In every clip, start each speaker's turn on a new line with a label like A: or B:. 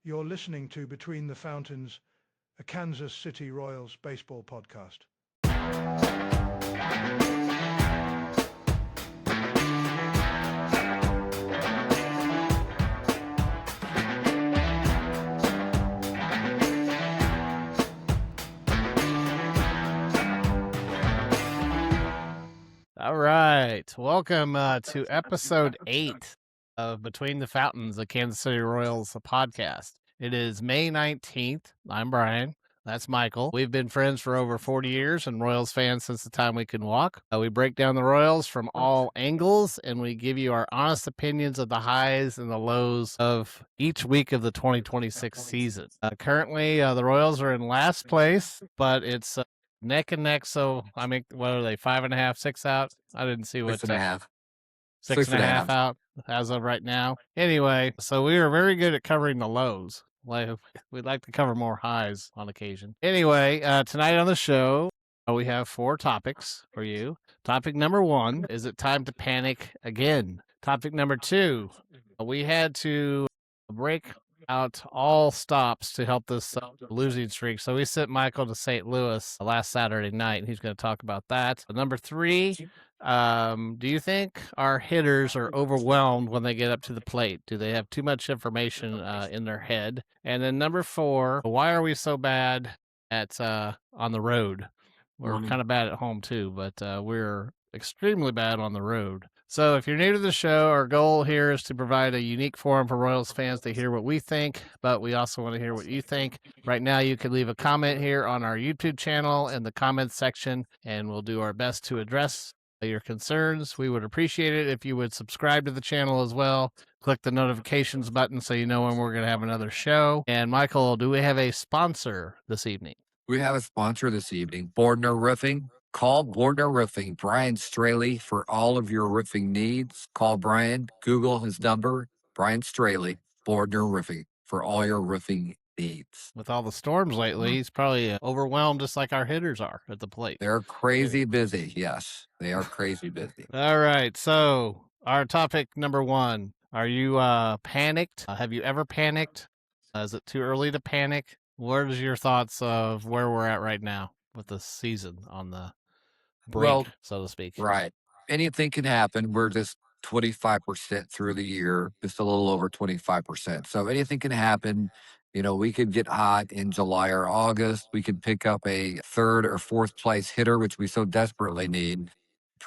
A: You're listening to Between the Fountains, a Kansas City Royals baseball podcast.
B: All right. Welcome to episode 8 of Between the Fountains, the Kansas City Royals podcast. It is May 19th. I'm Bryan. That's Michael. We've been friends for over 40 years and Royals fans since the time we can walk. We break down the Royals from all angles and we give you our honest opinions of the highs and the lows of each week of the 2026 season. Currently, the Royals are in last place, but it's neck and neck. So, I mean, what are they, 5.5, 6 out? I didn't see what.
C: 6.5.
B: 6.5 out as of right now. Anyway, so we are very good at covering the lows. Like we'd like to cover more highs on occasion. Anyway, tonight on the show, we have 4 topics for you. Topic number 1, is it time to panic again? Topic number 2, we had to break out all stops to help this losing streak. So we sent Michael to St. Louis last Saturday night, and he's going to talk about that. Number 3, do you think our hitters are overwhelmed when they get up to the plate? Do they have too much information in their head? And then number 4, why are we so bad at on the road? We're kind of bad at home too, but we're extremely bad on the road. So if you're new to the show, our goal here is to provide a unique forum for Royals fans to hear what we think, but we also want to hear what you think. Right now, you can leave a comment here on our YouTube channel in the comments section, and we'll do our best to address your concerns. We would appreciate it if you would subscribe to the channel as well. Click the notifications button so you know when we're going to have another show. And Michael, do we have a sponsor this evening?
C: We have a sponsor this evening, Bordner Roofing. Call Bordner Roofing, Bryan Straley, for all of your roofing needs. Call Bryan, Google his number, Bryan Straley, Bordner Roofing, for all your roofing needs.
B: With all the storms lately, he's probably overwhelmed just like our hitters are at the plate.
C: They're crazy busy. Yes, they are crazy busy.
B: All right, so our topic number 1, are you panicked? Have you ever panicked? Is it too early to panic? What is your thoughts of where we're at right now with the season on the break, so to speak?
C: Right. Anything can happen. We're just 25% through the year, just a little over 25%. So anything can happen. You know, we could get hot in July or August. We could pick up a 3rd or 4th place hitter, which we so desperately need.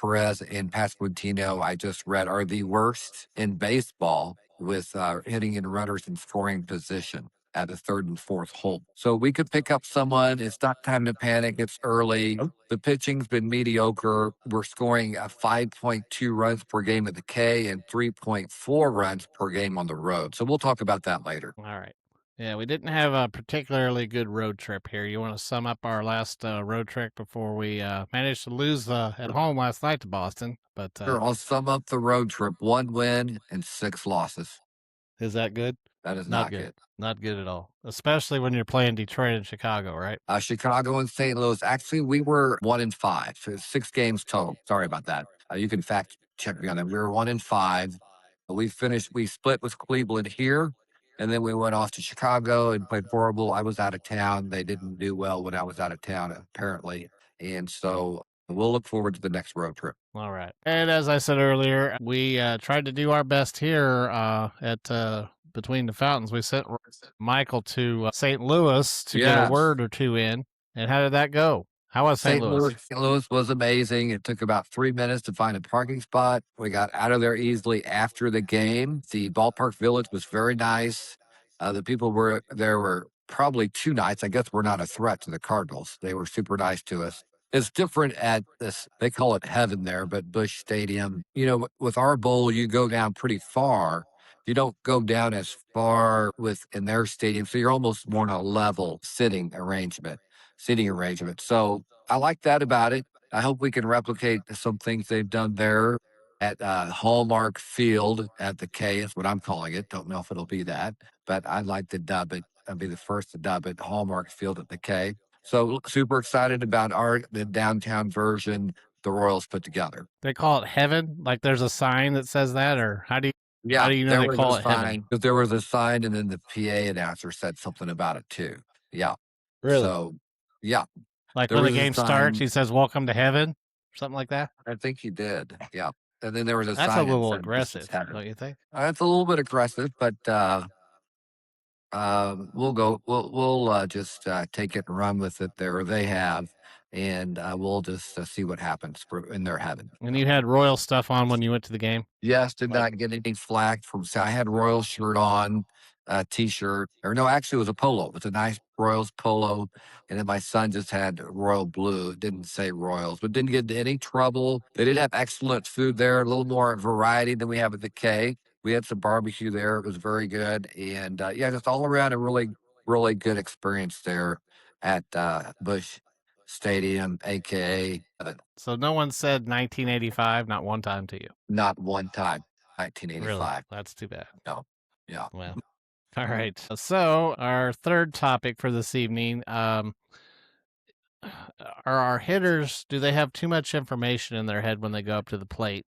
C: Perez and Pasquantino, I just read, are the worst in baseball with hitting in runners in scoring position at the 3rd and 4th hole. So we could pick up someone. It's not time to panic. It's early. The pitching's been mediocre. We're scoring 5.2 runs per game at the K and 3.4 runs per game on the road. So we'll talk about that later.
B: All right. Yeah, we didn't have a particularly good road trip here. You want to sum up our last road trip before we managed to lose at home last night to Boston? But
C: Sure, I'll sum up the road trip. 1 win and 6 losses.
B: Is that good?
C: That is not good.
B: Not good at all, especially when you're playing Detroit and Chicago, right?
C: Chicago and St. Louis. Actually, we were 1-5, so 6 games total. Sorry about that. You can fact check me on that. We were 1-5. We split with Cleveland here, and then we went off to Chicago and played horrible. I was out of town. They didn't do well when I was out of town, apparently. And so we'll look forward to the next road trip.
B: All right. And as I said earlier, we tried to do our best here at Between the Fountains. We sent Michael to St. Louis to get a word or two in. And how did that go? How was St. Louis?
C: St. Louis was amazing. It took about 3 minutes to find a parking spot. We got out of there easily after the game. The ballpark village was very nice. The people were probably too nice. I guess we're not a threat to the Cardinals. They were super nice to us. It's different at this, they call it heaven there, but Busch Stadium. You know, with our bowl, you go down pretty far. You don't go down as far in their stadium. So you're almost more in a level sitting arrangement. So I like that about it. I hope we can replicate some things they've done there at Hallmark Field at the K is what I'm calling it. Don't know if it'll be that, but I'd like to dub it. I'd be the first to dub it Hallmark Field at the K. So super excited about the downtown version the Royals put together.
B: They call it heaven? Like there's a sign that says that, or how do you?
C: Yeah,
B: How do you know
C: there
B: they
C: was
B: call
C: a
B: it heaven?
C: sign. Because there was a sign, and then the PA announcer said something about it too. Yeah.
B: Really?
C: So, yeah,
B: Like
C: there
B: when the
C: was a
B: game starts,
C: sign.
B: he says, "Welcome to heaven," or something like that.
C: I think he did. Yeah. And then there was a
B: That's a
C: sign that
B: little
C: said, "This is
B: aggressive,
C: heaven."
B: don't you think?
C: It's a little bit aggressive, but we'll go. We'll just take it and run with it. There they have, and we'll just see what happens in their heaven.
B: And you had Royal stuff on when you went to the game.
C: Yes, did
B: Like-
C: not get any flack from. So I had Royals shirt on, t-shirt, or no, actually it was a polo. It was a nice Royals polo, and then my son just had royal blue. It didn't say Royals, but didn't get into any trouble. They did have excellent food there, a little more variety than we have at the K. We had some barbecue there. It was very good, and yeah, just all around a really, really good experience there at Busch Stadium, aka
B: So no one said 1985, not one time to you.
C: not one time,
B: Really?
C: 1985.
B: That's too bad.
C: No, yeah.
B: Well, all right. So our third topic for this evening, are our hitters, do they have too much information in their head when they go up to the plate?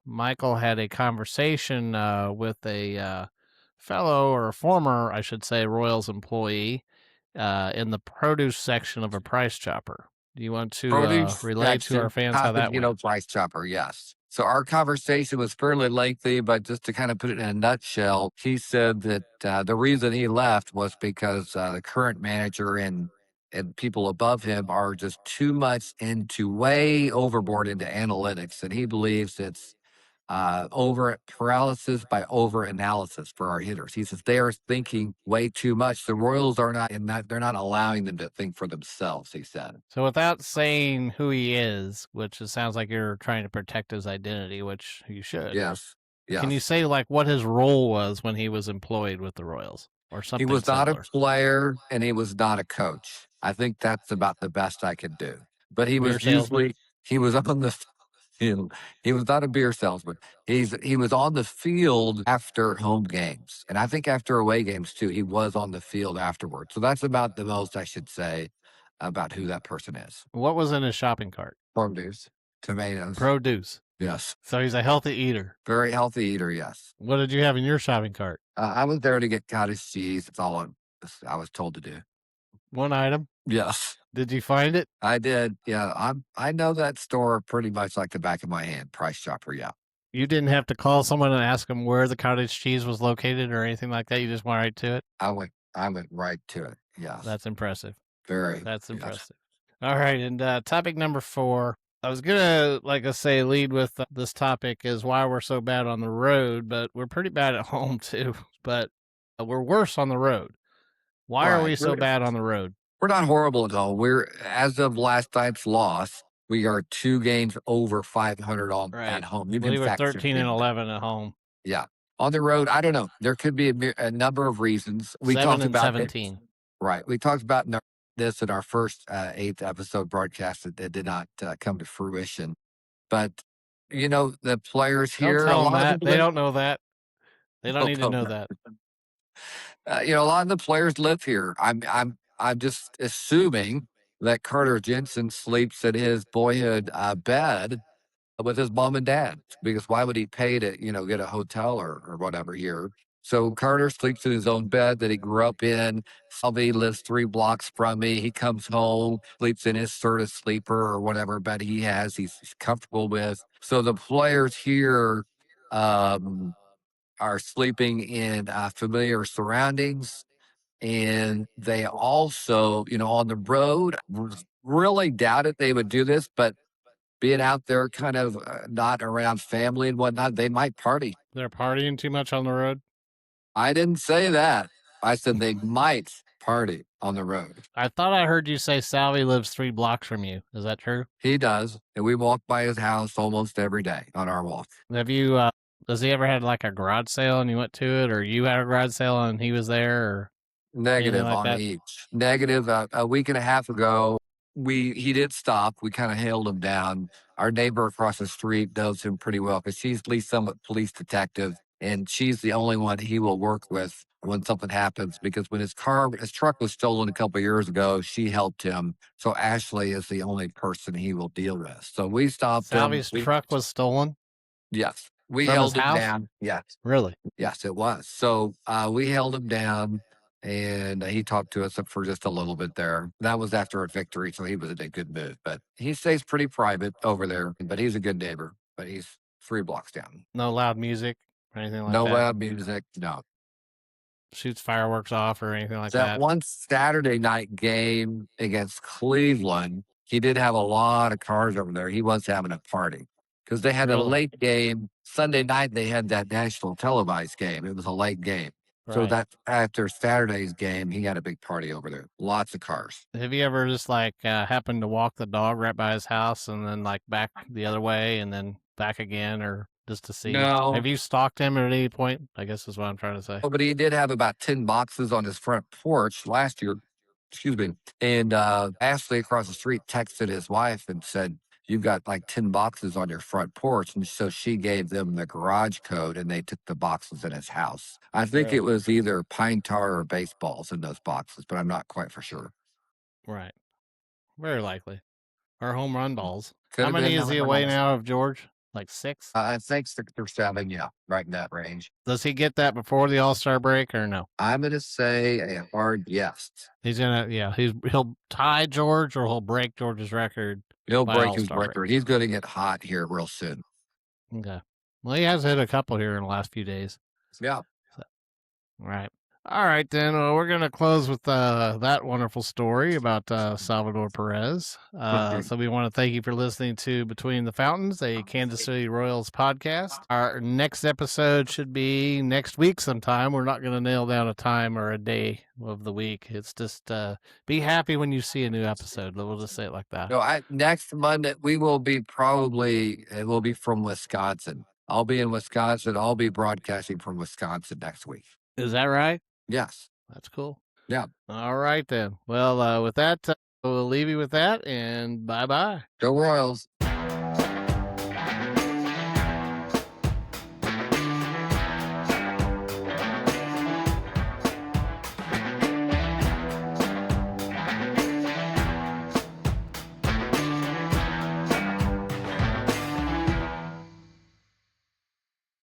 B: Michael had a conversation with a fellow, or a former, I should say, Royals employee in the produce section of a Price Chopper. Do you want to
C: Produce
B: relate to our fans how that went?
C: Price Chopper, yes. So our conversation was fairly lengthy, but just to kind of put it in a nutshell, he said that the reason he left was because the current manager and people above him are just too much into way overboard into analytics, and he believes it's over paralysis by over analysis for our hitters. He says they are thinking way too much. The Royals are not, and they're not allowing them to think for themselves. He said.
B: So without saying who he is, which it sounds like you're trying to protect his identity, which you should.
C: Yes. Yes.
B: Can you say like what his role was when he was employed with the Royals, or something?
C: He was not
B: similar?
C: a player, and he was not a coach. I think that's about the best I could do. But he
B: Beer
C: was
B: salesman?
C: usually he was on the he was not a beer salesman. He was on the field after home games, and I think after away games too. He was on the field afterwards. So that's about the most I should say about who that person is.
B: What was in his shopping cart?
C: Produce, tomatoes.
B: Produce.
C: Yes,
B: So he's a healthy eater.
C: very healthy eater. Yes.
B: What did you have in your shopping cart?
C: I was there to get cottage cheese. That's all I was told to do.
B: One item.
C: Yes.
B: Did you find it?
C: I did. Yeah, I know that store pretty much like the back of my hand. Price Chopper. Yeah.
B: You didn't have to call someone and ask them where the cottage cheese was located or anything like that. You just went right to it.
C: I went right to it. Yes.
B: That's impressive.
C: Very.
B: That's
C: yes.
B: impressive. All right, and topic number 4. I was gonna, like I say, lead with this topic is why we're so bad on the road, but we're pretty bad at home too. But we're worse on the road. Why are
C: Right.
B: we so bad on the road?
C: We're not horrible at all. We're, as of last night's loss, we are 2 games over 500 at home.
B: I believe we're 13 and 11 at home.
C: Yeah. On the road, I don't know. There could be a number of reasons. We
B: 7
C: talked
B: and
C: about
B: 17.
C: Right. We talked about this in our first 8th episode broadcast that did not come to fruition. But, you know, the players here.
B: Don't tell them that. They don't know that. They don't need to know that.
C: You know, a lot of the players live here. I'm just assuming that Carter Jensen sleeps in his boyhood bed with his mom and dad, because why would he pay to, get a hotel or whatever here? So Carter sleeps in his own bed that he grew up in. Salvi lives 3 blocks from me. He comes home, sleeps in his Serta sleeper or whatever bed he has. He's comfortable with. So the players here are sleeping in familiar surroundings. And they also, on the road, really doubted they would do this, but being out there kind of not around family and whatnot, they might party.
B: They're partying too much on the road?
C: I didn't say that. I said they might party on the road.
B: I thought I heard you say Salvi lives 3 blocks from you. Is that true?
C: He does. And we walk by his house almost every day on our walk.
B: Have you, does he ever had like a garage sale and you went to it, or you had a garage sale and he was there, or
C: Negative
B: like
C: on
B: that?
C: each. Negative. A week and a half ago, he did stop. We kind of hailed him down. Our neighbor across the street knows him pretty well because she's at least somewhat police detective, and she's the only one he will work with when something happens, because when his truck was stolen a couple of years ago, she helped him. So Ashley is the only person he will deal with. So we stopped him.
B: Salvi's truck was stolen?
C: Yes. We
B: From
C: held
B: his
C: him
B: house?
C: down. Yes.
B: Really?
C: Yes, it was. So we held him down and he talked to us for just a little bit there. That was after a victory, so he was in a good mood. But he stays pretty private over there, but he's a good neighbor. But he's 3 blocks down.
B: No loud music or anything like
C: No
B: that?
C: loud music. No.
B: Shoots fireworks off or anything like
C: That
B: that?
C: one Saturday night game against Cleveland, he did have a lot of cars over there. He was having a party because they had a
B: Really?
C: late game. Sunday night, they had that national televised game. It was a late game. So
B: Right.
C: that after Saturday's game, he had a big party over there. Lots of cars.
B: Have you ever just happened to walk the dog right by his house and then back the other way and then back again, or just to see?
C: No.
B: Have you stalked him at any point? I guess is what I'm trying to say.
C: Oh, but he did have about 10 boxes on his front porch last year. Excuse me. And Ashley across the street texted his wife and said, "You've got like 10 boxes on your front porch." And so she gave them the garage code and they took the boxes in his house. I think
B: Really?
C: it was either pine tar or baseballs in those boxes, but I'm not quite for sure.
B: Right. Very likely. Or home run balls.
C: Could
B: How
C: have
B: many
C: been
B: is he
C: home
B: away
C: runs.
B: now of George? Like 6?
C: I think 6 or 7, yeah, right in that range.
B: Does he get that before the All-Star break or no?
C: I'm going to say a hard yes.
B: He's gonna, he'll tie George or he'll break George's record.
C: He'll
B: by
C: break his
B: All-Star break.
C: record. He's going to get hot here real soon.
B: Okay. Well, he has hit a couple here in the last few days.
C: Yeah.
B: Right. All right, then. We're going to close with that wonderful story about Salvador Perez. So we want to thank you for listening to Between the Fountains, a Kansas City Royals podcast. Our next episode should be next week sometime. We're not going to nail down a time or a day of the week. It's just be happy when you see a new episode. We'll just say it like that.
C: No, next Monday, we will be it will be from Wisconsin. I'll be in Wisconsin. I'll be broadcasting from Wisconsin next week.
B: Is that right?
C: Yes.
B: That's cool.
C: Yeah.
B: All right, then. Well, with that, we'll leave you with that, and bye-bye.
C: Go Royals.